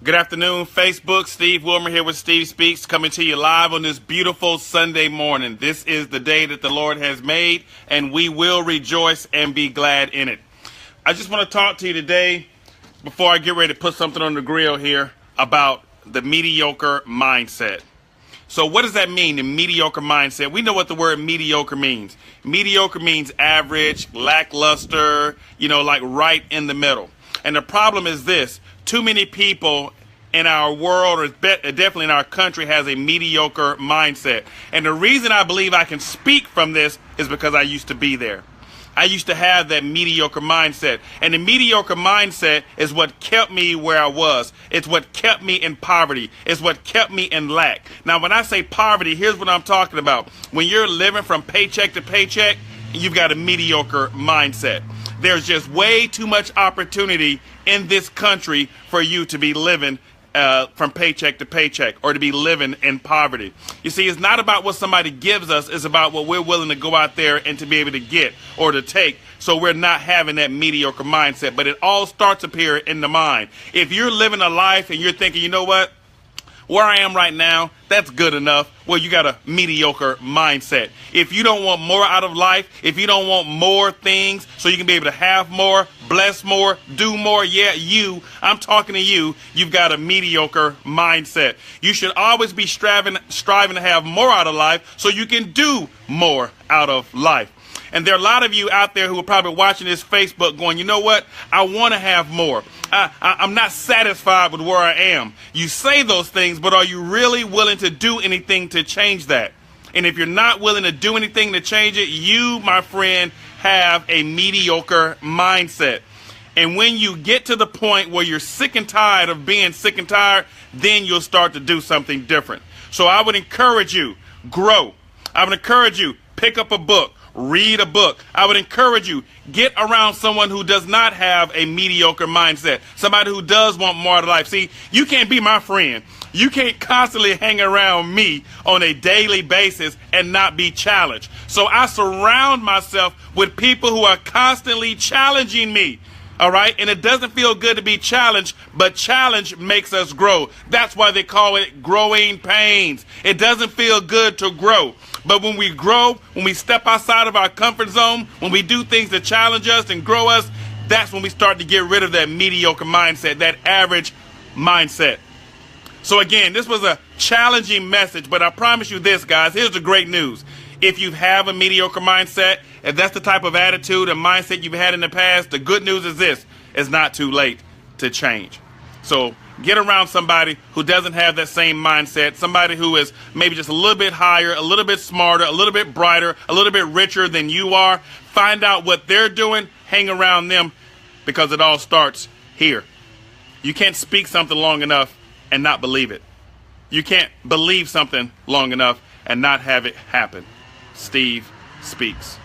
Good afternoon, Facebook. Steve Wilmer here with Steve Speaks, coming to you live on this beautiful Sunday morning. This is the day that the Lord has made, and we will rejoice and be glad in it. I just want to talk to you today, before I get ready to put something on the grill here, about the mediocre mindset. So what does that mean, the mediocre mindset? We know what the word mediocre means. Mediocre means average, lackluster, like right in the middle. And the problem is this: too many people in our world, or definitely in our country, has a mediocre mindset. And the reason I believe I can speak from this is because I used to be there. I used to have that mediocre mindset. And the mediocre mindset is what kept me where I was. It's what kept me in poverty. It's what kept me in lack. Now, when I say poverty, here's what I'm talking about. When you're living from paycheck to paycheck, you've got a mediocre mindset. There's just way too much opportunity in this country for you to be living from paycheck to paycheck, or to be living in poverty. You see, it's not about what somebody gives us, it's about what we're willing to go out there and to be able to get or to take, so we're not having that mediocre mindset. But it all starts up here in the mind. If you're living a life and you're thinking, you know what, where I am right now, that's good enough, well, you got a mediocre mindset. If you don't want more out of life, if you don't want more things so you can be able to have more, bless more, do more, I'm talking to you, you've got a mediocre mindset. You should always be striving to have more out of life so you can do more out of life. And there are a lot of you out there who are probably watching this Facebook going, you know what, I want to have more. I'm not satisfied with where I am. You say those things, but are you really willing to do anything to change that? And if you're not willing to do anything to change it, you, my friend, have a mediocre mindset. And when you get to the point where you're sick and tired of being sick and tired, then you'll start to do something different. So I would encourage you, grow. I would encourage you, pick up a book. Read a book. I would encourage you, get around someone who does not have a mediocre mindset, somebody who does want more out of life. See, you can't be my friend. You can't constantly hang around me on a daily basis and not be challenged. So I surround myself with people who are constantly challenging me. All right? And it doesn't feel good to be challenged, but challenge makes us grow. That's why they call it growing pains. It doesn't feel good to grow. But when we grow, when we step outside of our comfort zone, when we do things that challenge us and grow us, that's when we start to get rid of that mediocre mindset, that average mindset. So again, this was a challenging message, but I promise you this, guys. Here's the great news. If you have a mediocre mindset, if that's the type of attitude and mindset you've had in the past, the good news is this: it's not too late to change. So get around somebody who doesn't have that same mindset, somebody who is maybe just a little bit higher, a little bit smarter, a little bit brighter, a little bit richer than you are. Find out what they're doing, hang around them, because it all starts here. You can't speak something long enough and not believe it. You can't believe something long enough and not have it happen. Steve Speaks.